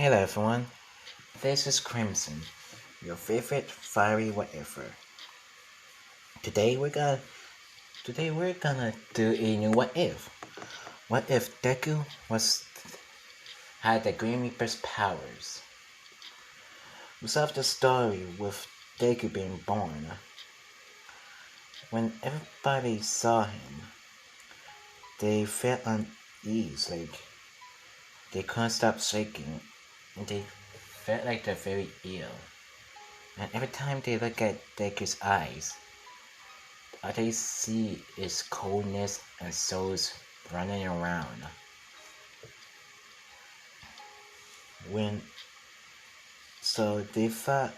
Hello everyone, this is Crimson, your favorite fiery whatever. Today we're gonna do a new what if. What if Deku had the Green Reaper's powers? We solved the story with Deku being born. When everybody saw him, they felt unease, like they couldn't stop shaking, and they felt like they're very ill. And every time they look at Deku's eyes, all they see is coldness and souls running around. When so they thought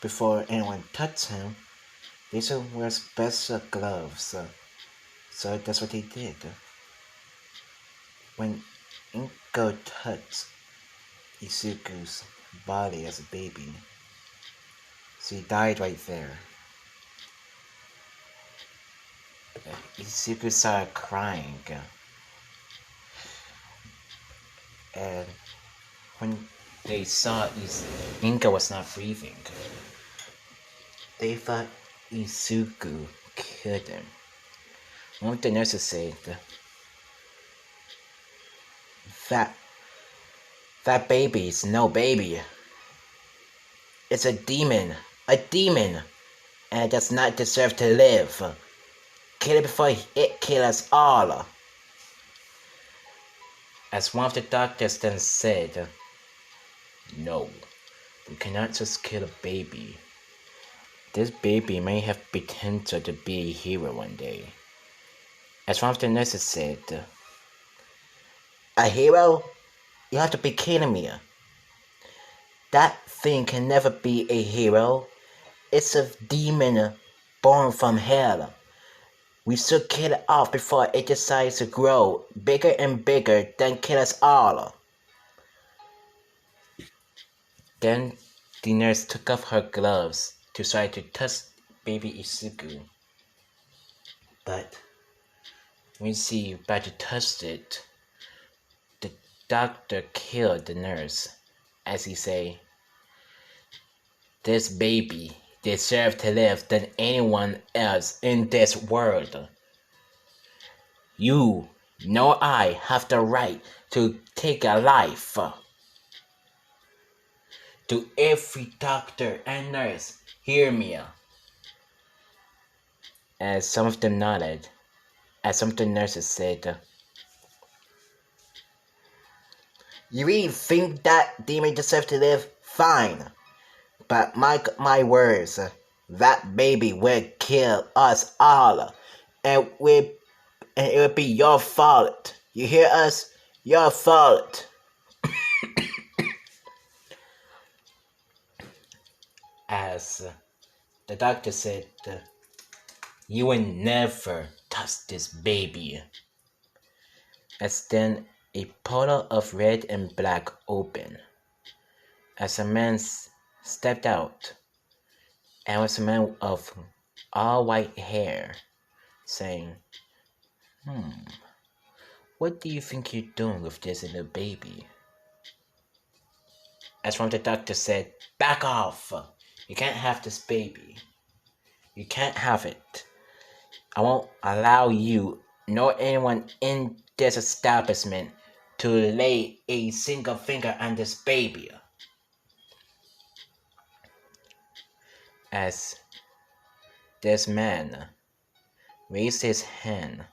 before anyone touched him, they should wear special gloves. So that's what they did. When Inko touched Izuku's body as a baby, she died right there. Izuku started crying, and when they saw Inka was not breathing, they thought Izuku killed him. One of the nurses said that that baby is no baby. It's a demon, and it does not deserve to live. Kill it before it kills us all. As one of the doctors then said, no, we cannot just kill a baby. This baby may have potential to be a hero one day. As one of the nurses said, a hero? You have to be kidding me. That thing can never be a hero. It's a demon born from hell. We should kill it off before it decides to grow bigger and bigger, then kill us all. Then the nurse took off her gloves to try to touch baby Izuku. But when she about to touch it, the doctor killed the nurse, as he say, this baby deserves to live than anyone else in this world. You, nor I, have the right to take a life. To every doctor and nurse, hear me. As some of them nodded, as some of the nurses said, you really think that demon deserves to live? Fine. But mark my words, that baby will kill us all. And it will be your fault. You hear us? Your fault. As the doctor said, you will never touch this baby. As then a portal of red and black opened. As a man stepped out, and was a man of all white hair, saying, what do you think you're doing with this little baby? As one of the doctors said, back off! You can't have this baby. You can't have it. I won't allow you nor anyone in this establishment to lay a single finger on this baby. As this man raised his hand,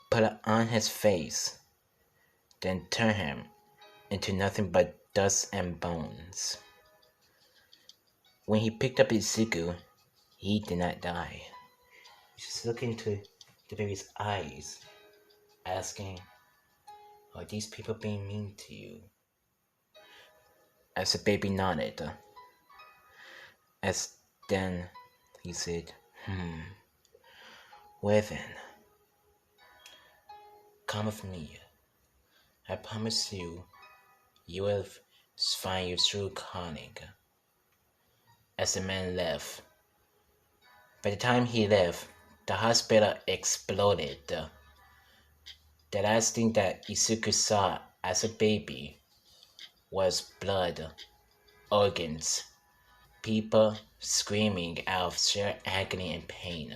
put it on his face, then turned him into nothing but dust and bones. When he picked up Izuku, he did not die. He just looked into the baby's eyes, asking, are these people being mean to you? As the baby nodded, as then he said, well then, come with me. I promise you, you will find your true calling. As the man left, by the time he left, the hospital exploded. The last thing that Izuku saw as a baby was blood, organs, people screaming out of sheer agony and pain.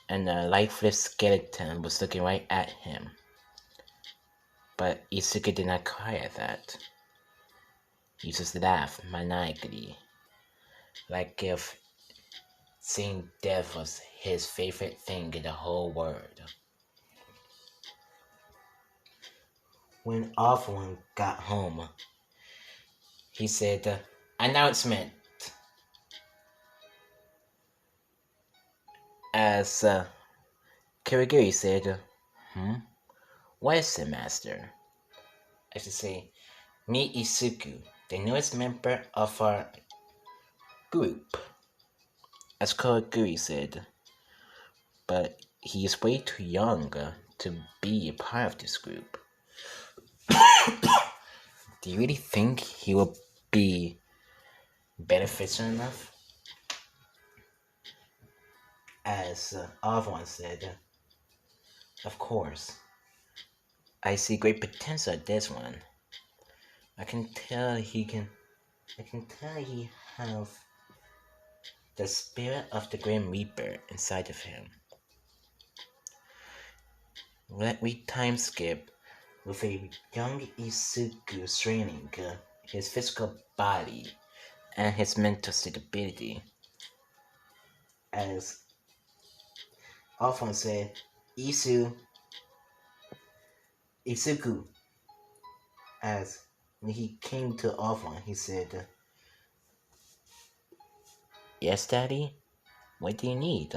And the lifeless skeleton was looking right at him. But Isuke did not cry at that. He just laughed maniacally, like if seeing death was his favorite thing in the whole world. When Offline got home, he said, announcement! As Kirigiri said, what is it, master? I should say, meet Isuku, the newest member of our group. As Kurogiri said, but he is way too young to be a part of this group. Do you really think he will be beneficial enough? As Avon said, of course, I see great potential at this one. I can tell he have the spirit of the Grim Reaper inside of him. Let me time skip with a young Isuku straining his physical body and his mental stability. As Alphonse said, Isuku, as when he came to Alphonse, he said, yes, Daddy? What do you need?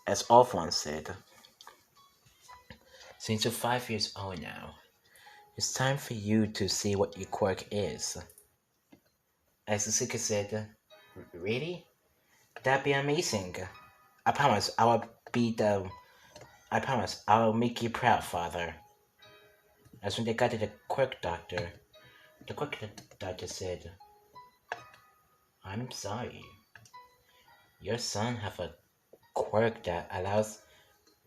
As Alphonse said, since you're 5 years old now, it's time for you to see what your quirk is. As Isuku said, really? That'd be amazing. I promise I will make you proud, Father. As when they got to the quirk doctor said, I'm sorry. Your son have a quirk that allows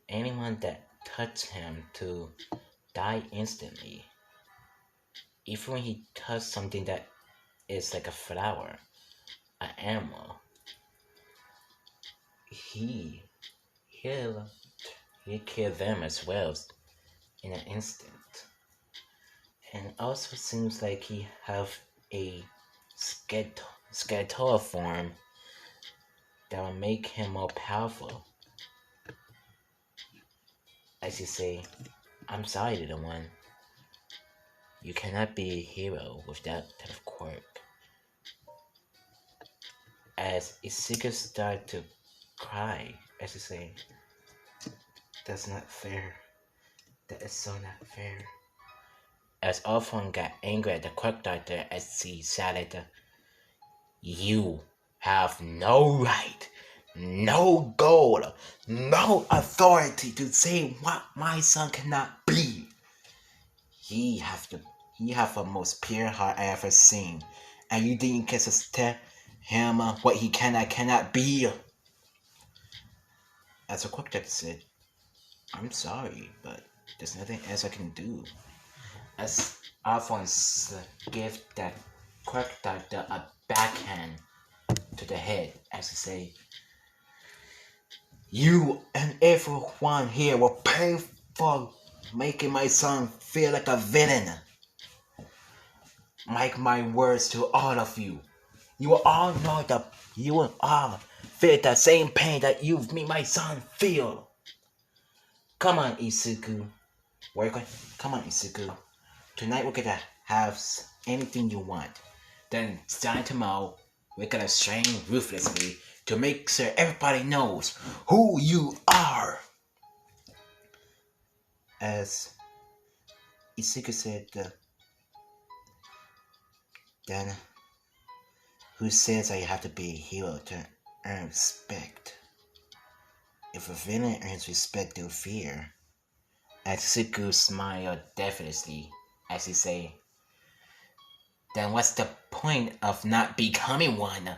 anyone that touch him to die instantly. Even when he touches something that is like a flower, an animal, he'll kill them as well in an instant. And also seems like he have a skeletal form that will make him more powerful. As you say, I'm sorry, little one. You cannot be a hero with that type of quirk. As Isuka started to cry, as you say, that's not fair. That is so not fair. As Alphonse got angry at the quirk doctor as he shouted, you have no right, no goal, no authority to say what my son cannot be. He have the most pure heart I ever seen, and you didn't get to tell him what he cannot be. As a quick doctor said, I'm sorry, but there's nothing else I can do. As Alphonse gave that quirk doctor a backhand to the head, as he say, you and everyone here will pay for making my son feel like a villain. Mark my words to all of you. You will all know that you will all feel the same pain that you've made my son feel. Come on, Isuku. Come on, Isuku. Tonight we're gonna have anything you want. Then starting tomorrow, we're gonna strain ruthlessly to make sure everybody knows who you are. As Isuku said, then who says I have to be a hero to earn respect? If a villain earns respect through fear, as Isuku smiled definitely as he say, then what's the point of not becoming one?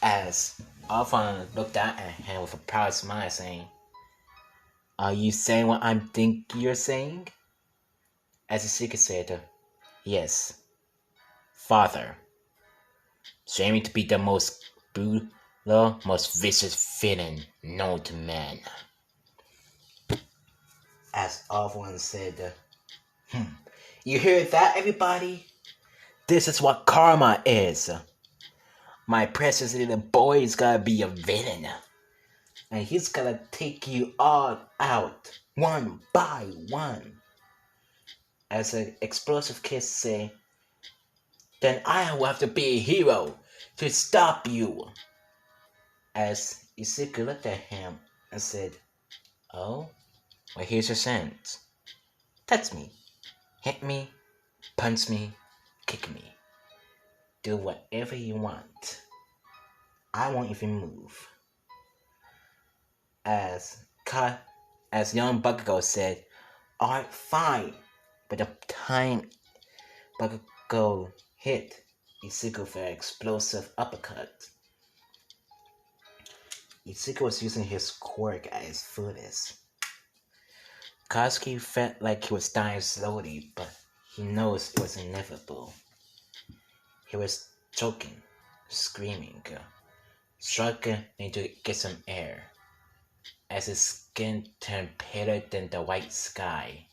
As Alphonse looked at him with a proud smile saying, Are you saying what I think you're saying? As Isuke said, yes, father. Jamie to be the most brutal, most vicious villain known to man. As everyone said, you hear that, everybody? This is what karma is. My precious little boy is gonna be a villain. And he's gonna take you all out, one by one. As an explosive kiss say, then I will have to be a hero to stop you. As Izuku looked at him and said, oh, well here's your chance. Touch me, hit me, punch me, kick me. Do whatever you want. I won't even move. As as young Bakugo said, alright, fine. But the time Bakugo hit Izuku with an explosive uppercut, Izuku was using his quirk at its fullest. Katsuki felt like he was dying slowly, but he knows it was inevitable. He was choking, screaming, struggling to get some air, as his skin turned paler than the white sky,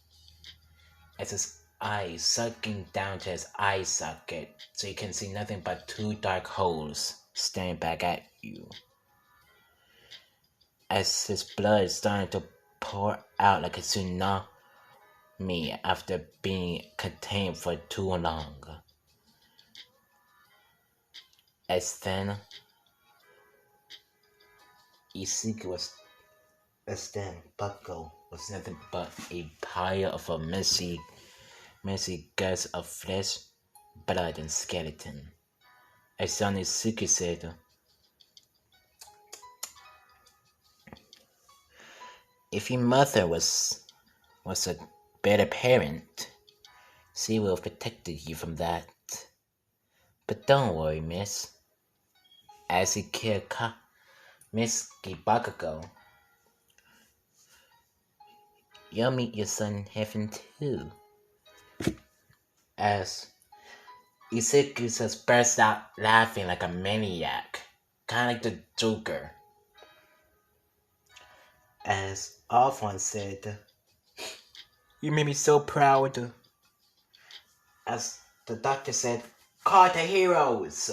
as his eyes sucking down to his eye socket so you can see nothing but two dark holes staring back at you. As his blood started to pour out like a tsunami after being contained for too long. As then Izuku was as then Bakugo was nothing but a pile of a messy guts of flesh, blood, and skeleton. As then Izuku said, if your mother was a better parent, she would have protected you from that. But don't worry, miss. As he killed Miss Bakugo, you'll meet your son in heaven too. As Izuku just burst out laughing like a maniac, kind of like the Joker. As Alphonse said, you made me so proud. As the doctor said, call the heroes.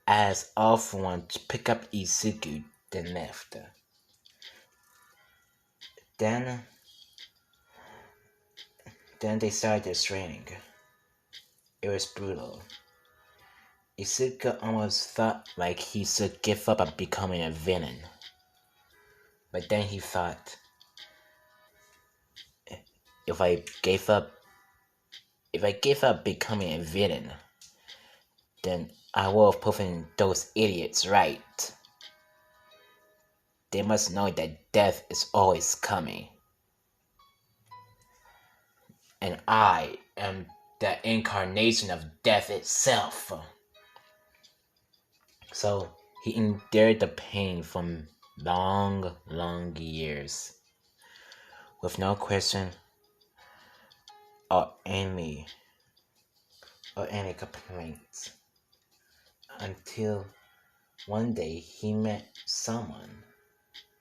As Alphonse picked up Izuku, then left. Then they started their training. It was brutal. Izuku almost thought like he should give up on becoming a villain. But then he thought, if I gave up becoming a villain, then I will have proven those idiots right. They must know that death is always coming. And I am the incarnation of death itself. So he endured the pain from long years, with no question or any complaints, until one day he met someone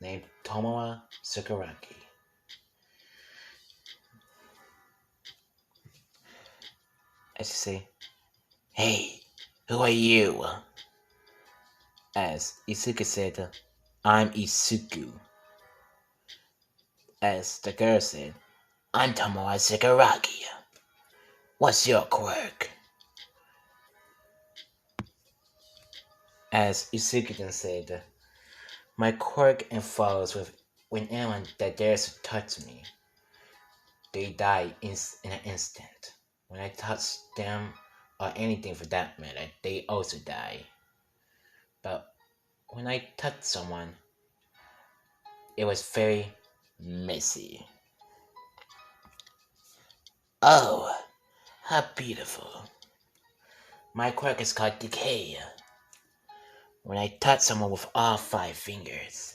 named Tomoa Sakuragi. As you say, hey, who are you? As Izuku said, I'm Izuku. As the girl said, I'm Tomoa Sakuragi. What's your quirk? As Izuku then said, my quirk involves when anyone that dares to touch me, they die in an instant. When I touch them, or anything for that matter, they also die. But when I touched someone, it was very messy. Oh, how beautiful. My quirk is called decay. When I touch someone with all 5 fingers,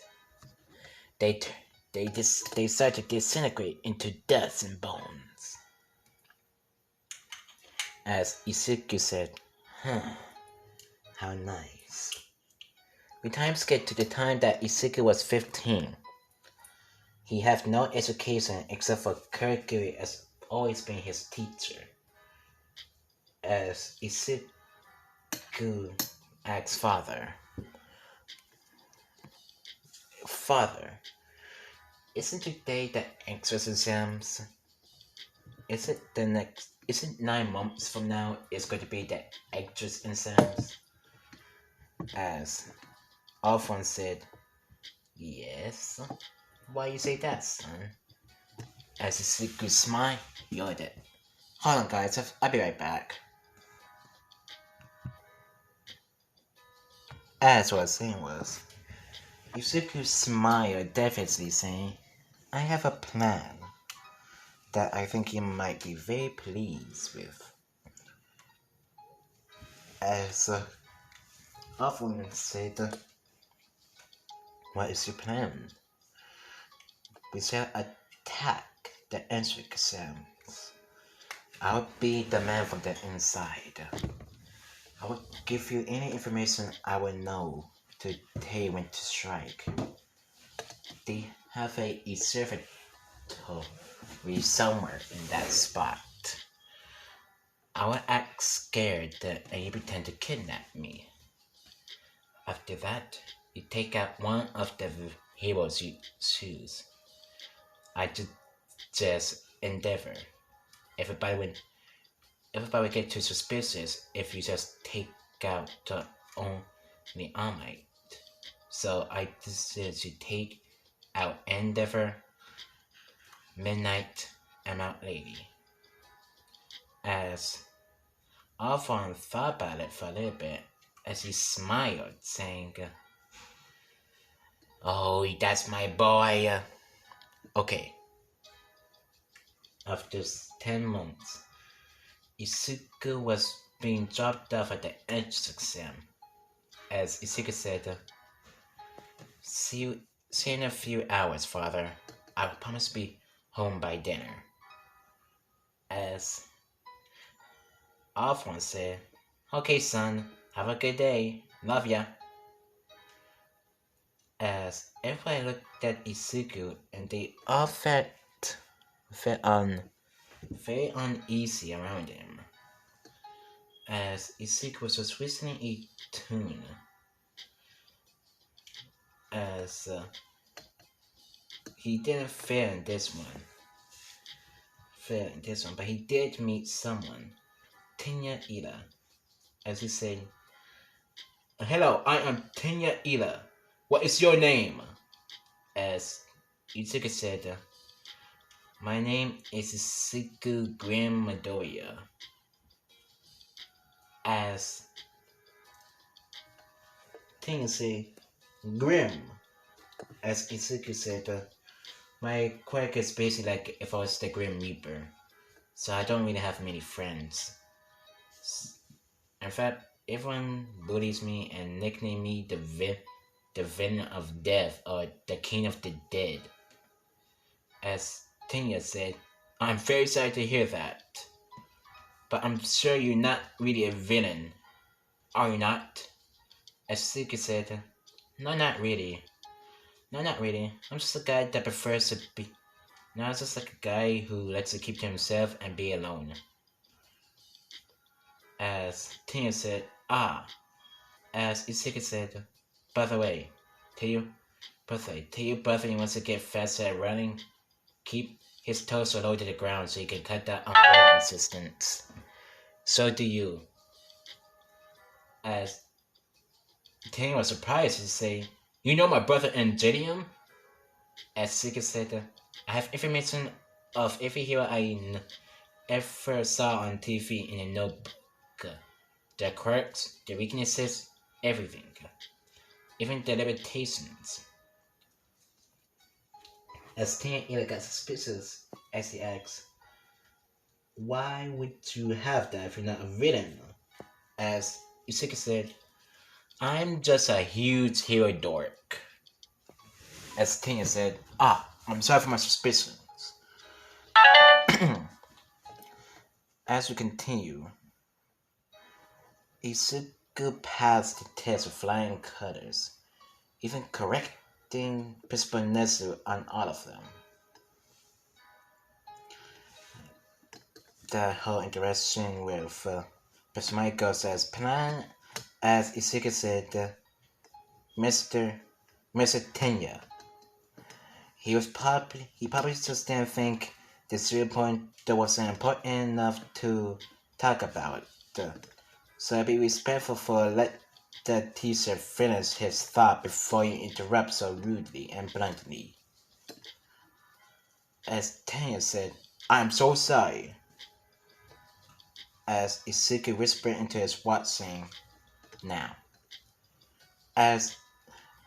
they t- they start to disintegrate into dust and bones. As Izuku said, "Huh, how nice." We time skip to the time that Izuku was 15. He had no education except for Kurigiri as always being his teacher. As Izuku asks Father, isn't today the entrance exams? Isn't 9 months from now is going to be the entrance exams? As Alphonse said, yes. Why you say that, son? As Izuku smiled, yelled it. Hold on, guys. I'll be right back. As what I was saying was, Izuku smiled, definitely saying, I have a plan that I think you might be very pleased with. As Alphonse said, what is your plan? We shall attack the entrance exams. I'll be the man from the inside. I will give you any information I will know to tell you when to strike. They have a observatory somewhere in that spot. I will act scared that you pretend to kidnap me. After that, you take out one of the hero's shoes. I just endeavor. Everybody would get too suspicious if you just take out the only armite. So I decided to take out Endeavor, Midnight, and Mount Lady. As Alphonse thought about it for a little bit, as he smiled, saying, oh, that's my boy. Okay. After 10 months, Izuku was being dropped off at the entrance exam. As Izuku said, see you in a few hours, father. I will promise to be home by dinner. As Alphonse said, okay, son, have a good day. Love ya. As everybody looked at Izuku and they all felt very uneasy around him. As Izuku was just whistling a tune. As he didn't fail in this one. But he did meet someone, Tenya Ida. As he said, hello, I am Tenya Ida. What is your name? As Izuku said, my name is Izuku Grim Midoriya. As Tenya said, Grim. As Izuku said, my quirk is basically like if I was the Grim Reaper. So I don't really have many friends. In fact, everyone bullies me and nickname me the Venom of Death or the King of the Dead. As Tenya said, I'm very sorry to hear that. But I'm sure you're not really a villain, are you not? As Suki said, no, not really. No, not really. I'm just a guy that prefers to be. No, I'm just like a guy who likes to keep to himself and be alone. As Tenya said, ah. As Isika said, by the way, tell your brother he wants to get faster at running, keep his toes low to the ground so he can cut down on road resistance. So do you. As Tanya was surprised to say, you know my brother Angelium? As Sika said, I have information of every hero I ever saw on TV in a notebook. Their quirks, their weaknesses, everything. Even their limitations. As Tanya got suspicious as he asked, why would you have that if you're not a villain? As Isika said, I'm just a huge hero dork. As Tanya said, "Ah, I'm sorry for my suspicions." As we continue, Izuku passed the test with flying colors, even correcting Principal Nezu on all of them. The whole interaction with Professor Michael says, plan, as Izuku said, Mr. Mr. Tenya. He probably just didn't think the 3 point that wasn't important enough to talk about. So be respectful for let the teacher finish his thought before you interrupt so rudely and bluntly. As Tanya said, I'm so sorry. As Izuku whispered into his watch saying, now. As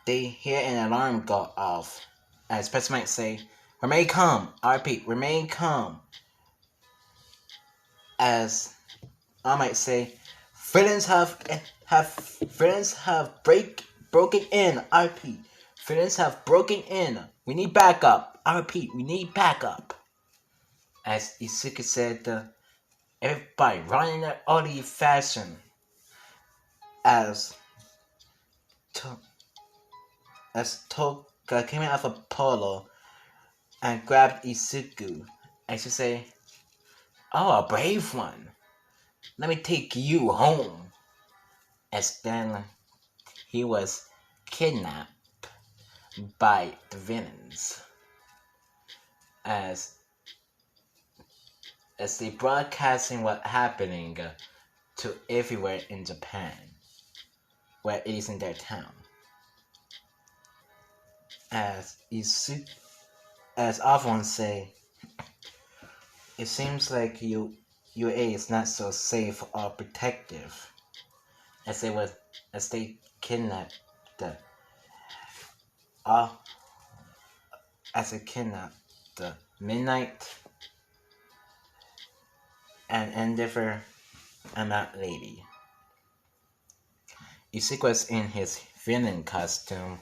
they hear an alarm go off, as Professor might say, remain calm. I repeat, remain calm. As I might say, villains have broken in. I repeat, villains have broken in. We need backup. I repeat, we need backup. As Izuku said, everybody running their orderly fashion. As Toka came out of a polo and grabbed Izuku, and she said, "Oh, a brave one. Let me take you home." As then he was kidnapped by the villains. As they broadcasting what happening to everywhere in Japan, where it is in their town. As often say, it seems like UA is not so safe or protective as they kidnapped the uh, as they kidnapped the Midnight and Endeavor and that lady. Isik was in his villain costume,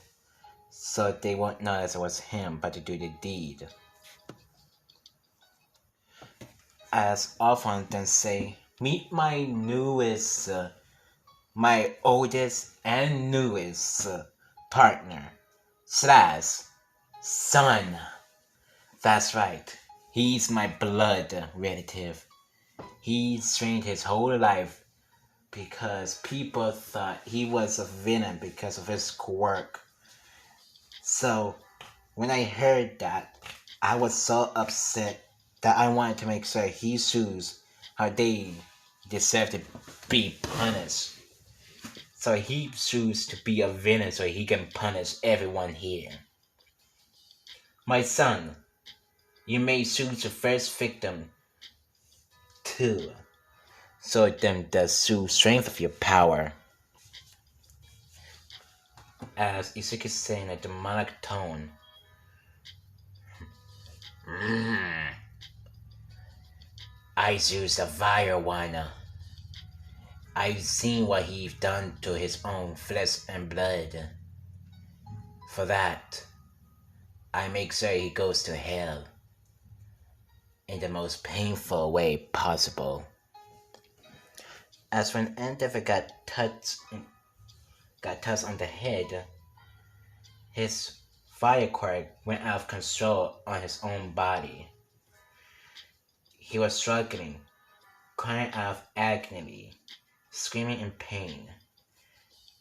so they won't notice it was him but to do the deed. As often then say, meet my my oldest and newest partner, slash, son. That's right, he's my blood relative. He strained his whole life because people thought he was a villain because of his quirk. So, when I heard that, I was so upset that I wanted to make sure he shoes how they deserve to be punished. So he chooses to be a villain so he can punish everyone here. My son, you may choose the first victim too. So them the true strength of your power. As Izuki said in a demonic tone. I choose the vile one. I've seen what he's done to his own flesh and blood. For that, I make sure he goes to hell in the most painful way possible. As when Endeavor got touched on the head, his fire quirk went out of control on his own body. He was struggling, crying out of agony, screaming in pain,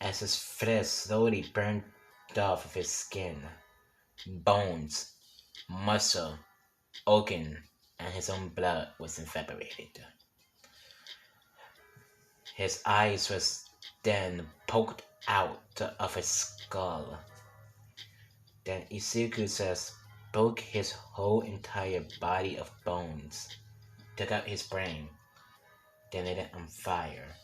as his flesh slowly burned off of his skin, bones, muscle, organ, and his own blood was evaporated. His eyes was then poked out of his skull. Then Izuku just broke his whole entire body of bones, took out his brain, then lit it on fire.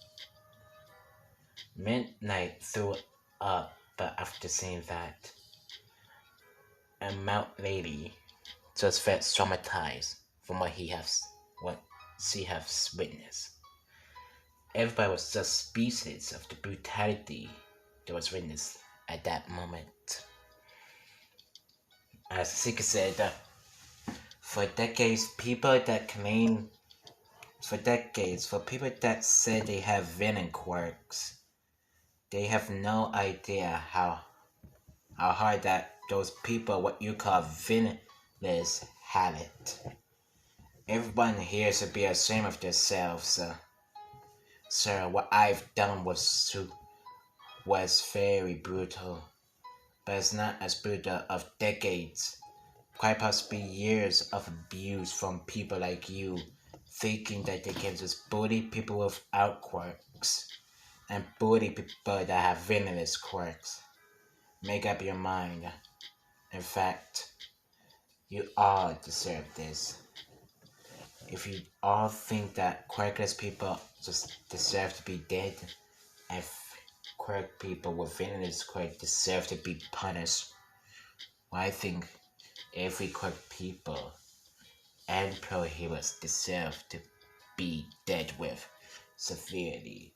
Midnight threw up after seeing that, and Mount Lady just felt traumatized from what she has witnessed. Everybody was just speechless of the brutality that was witnessed at that moment. As Sika said, for decades, people that claim for people that say they have villain quirks, they have no idea how hard that those people, what you call villainous, have it. Everyone here should be ashamed of themselves. Sir, what I've done was very brutal, but it's not as brutal of decades, quite possibly years of abuse from people like you, thinking that they can just bully people without quirks and bully people that have villainous quirks. Make up your mind. In fact, you all deserve this. If you all think that quirkless people just deserve to be dead, and quirk people with villainous quirk deserve to be punished, well, I think every quirk people and pro heroes deserve to be dead with severely.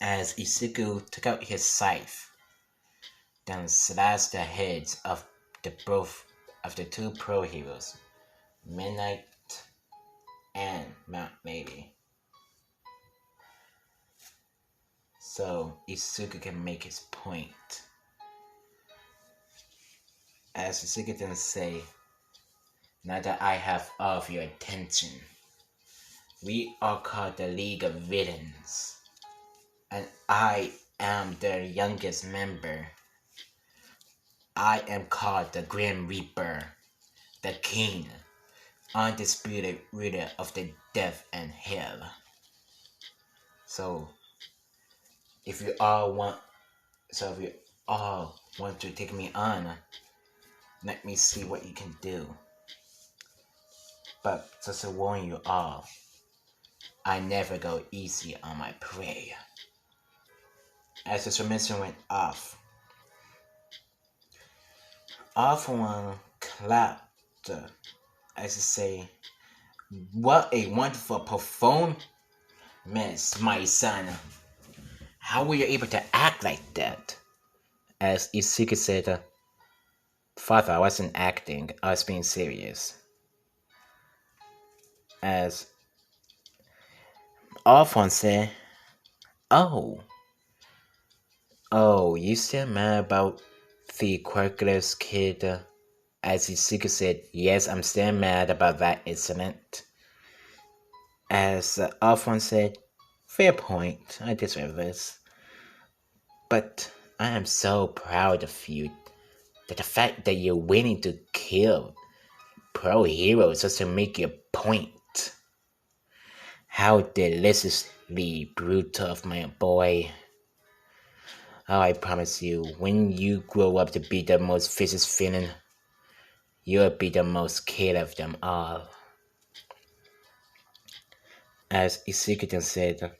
As Isuku took out his scythe, then slashed the heads of the two pro heroes, Midnight and Mount Lady, so Isuku can make his point. As Isuku then say, now that I have all of your attention, we are called the League of Villains, and I am their youngest member. I am called the Grim Reaper, the King, undisputed ruler of the death and hell. So, if you all want to take me on, let me see what you can do. But just to warn you all, I never go easy on my prey. As the transmission went off, everyone clapped as to say, "What a wonderful performance, my son. How were you able to act like that?" As Isuke said, "Father, I wasn't acting, I was being serious." As Alphonse said, "Oh, you still mad about the quirkless kid?" As Isuke said, "Yes, I'm still mad about that incident." As Alphonse said, "Fair point, I deserve this. But I am so proud of you, that the fact that you're willing to kill pro heroes just to make your point. How deliciously brutal of my boy. Oh, I promise you, when you grow up to be the most vicious villain, you'll be the most killer of them all." As Isuke said,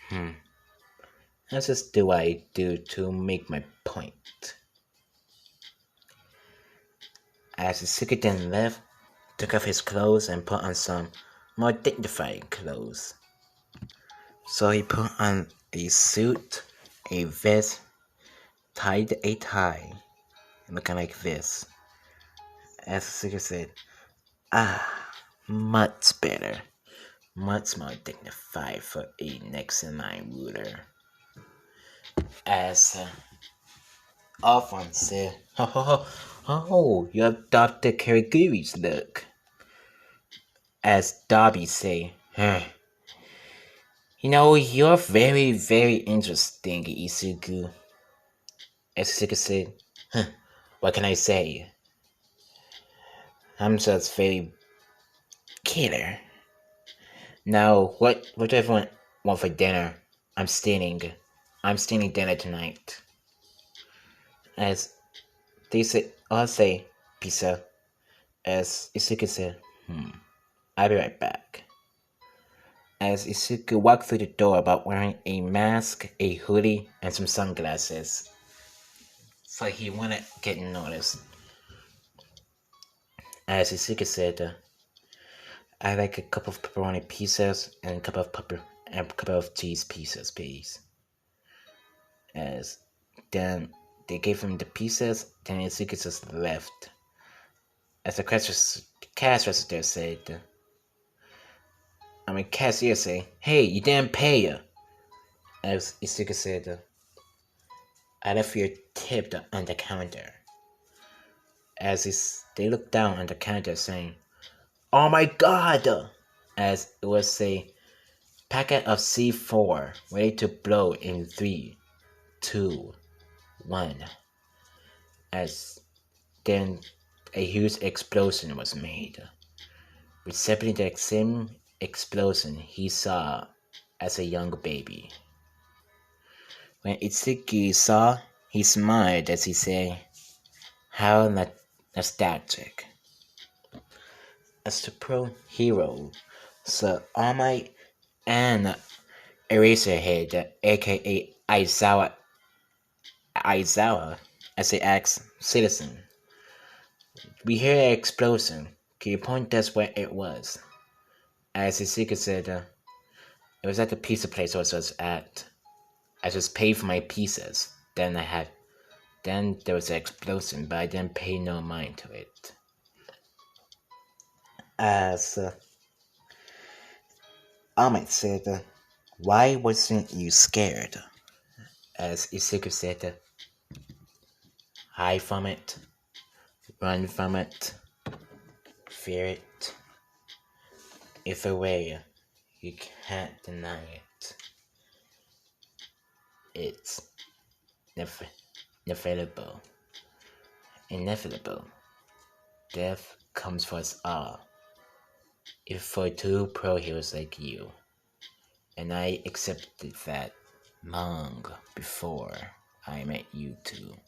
how just do I do to make my point? As Isuke left, took off his clothes and put on some more dignified clothes. So he put on a suit, a vest, tied a tie, looking like this. As Isuke said, much better, much more dignified for a next in line ruler. As Alphonse said, you adopted Kariguri's look. As Dobby say, you're very, very interesting, Isuku. As Isuku said, what can I say? I'm just very killer. Now, what do everyone want for dinner? I'm stealing dinner tonight. As they say, I'll say pizza. As Isuku said, I'll be right back. As Isuku walked through the door about wearing a mask, a hoodie, and some sunglasses. So he wouldn't get noticed. As Isuku said, I like a couple of pepperoni pizzas and a couple of cheese pizzas, please. As then They gave him the pieces, then Izuku just left. As the cash register said, cashier said, "Hey, you didn't pay." As Izuku said, "I left your tip on the counter." They looked down on the counter saying, "Oh my god!" As it was a packet of C4 ready to blow in 3, 2, 1. As then a huge explosion was made, resembling the same explosion he saw as a young baby. When Itsuki saw, he smiled as he said, "How nostalgic." As the pro hero, Sir All and Eraserhead, aka Aizawa, as the ex-citizen. We hear an explosion. Can you point us where it was? As Isika said, it was at the pizza place I was at. I just paid for my pizzas. Then there was an explosion, but I didn't pay no mind to it. As Ahmed said, why wasn't you scared? As Isika said, hide from it, run from it, fear it. Either way, you can't deny it. It's inevitable. Inevitable. Death comes for us all. If for two pro heroes like you. And I accepted that long before I met you two.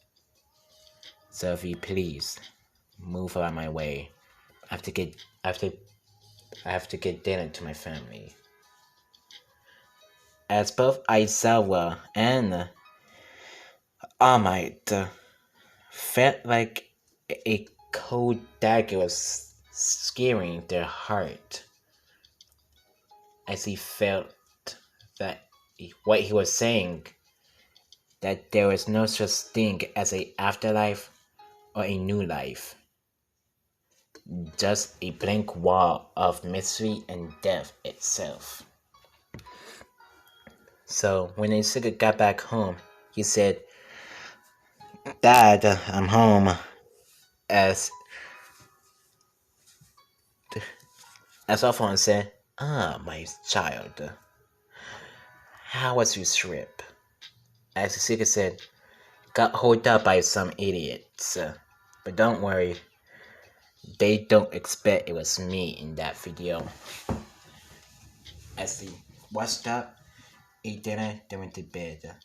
So if you please, move out of my way. I have to get dinner to my family. As both Aizawa and Amite felt like a cold dagger was scaring their heart, as he felt that what he was saying, that there was no such thing as a afterlife or a new life, just a blank wall of mystery and death itself. So when Isuka got back home, he said, "Dad, I'm home." As Alphonse said, "Ah, my child, how was your trip?" As Isuka said, "Got holed up by some idiots. But don't worry, they don't expect it was me in that video." As he washed up, ate dinner, then went to bed.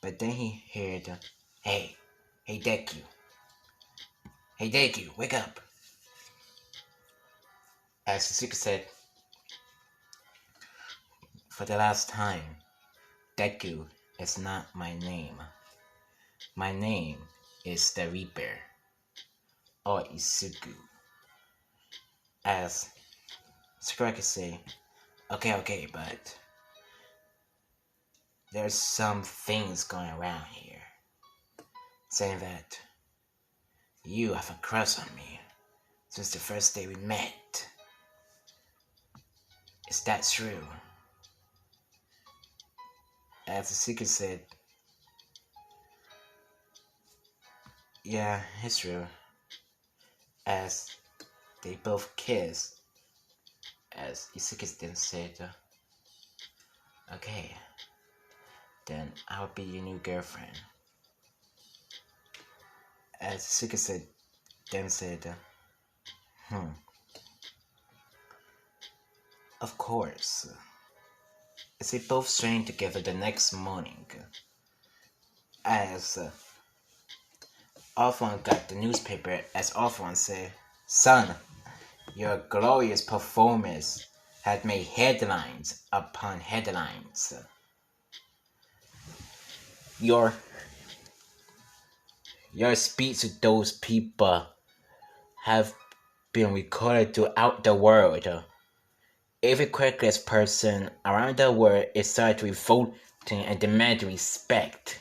But then he heard, "Hey, hey Deku. Hey Deku, wake up." As Suzuki said, "For the last time, Deku is not my name. My name is the Reaper, or Isuku." As Sakuragi said, okay, but there's some things going around here, saying that you have a crush on me since the first day we met. Is that true? As Isuku said, "Yeah, it's true." As they both kissed, as Isuki then said, "Okay, then I'll be your new girlfriend." As Isuki then said, "Of course." As they both strained together the next morning, as Alphonse got the newspaper, as Alphonse said, "Son, your glorious performance had made headlines upon headlines. Your speech to those people have been recorded throughout the world. Every quirkless person around the world is started revolting and demanding respect."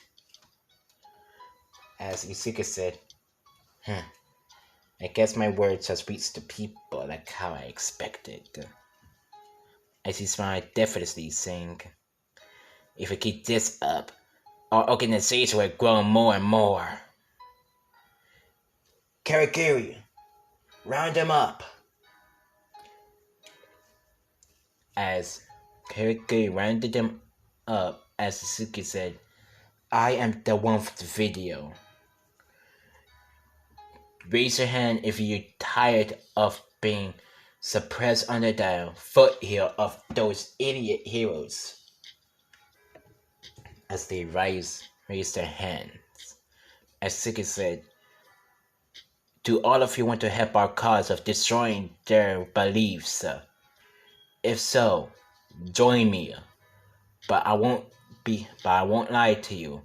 As Isuka said, I guess my words has reached the people like how I expected. As he smiled definitely saying, if we keep this up, our organization will grow more and more. Karagiri, round them up! As Karagiri rounded them up, as Isuki said, I am the one for the video. Raise your hand if you're tired of being suppressed under the foothill of those idiot heroes. As they raised their hands, as Suki said, do all of you want to help our cause of destroying their beliefs? If so, join me. But I won't lie to you.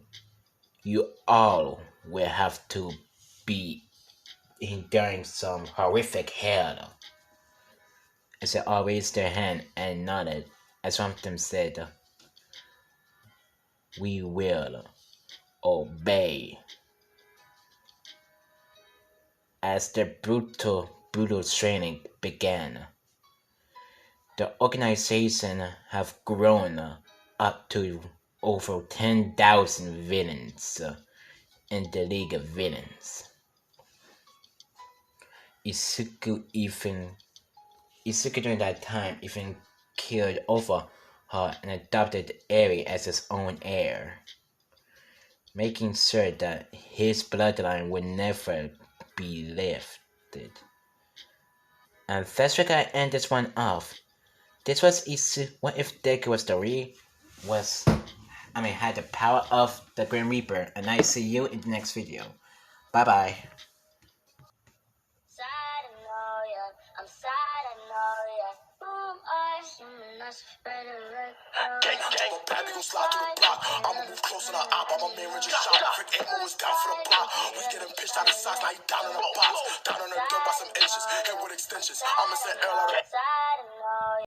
You all will have to be enduring some horrific hell. As they all raised their hand and nodded, as one of them said, we will obey. As the brutal training began, the organization have grown up to over 10,000 villains in the League of Villains. Isuku during that time even killed over her and adopted Eri as his own heir, making sure that his bloodline would never be lifted. And that's where I end this one off. This was what if Deku was had the power of the Grim Reaper, and I see you in the next video. Bye bye. I'm sad, I know, yeah. Boom, gang, bad, we gon' slide to the block. I'ma move close on the op, I'm a man, just shot. Frick ammo is down for the block. We get him pitched out of size, now he down in the box. Down on the dirt by some inches, here with extensions. I'ma send air like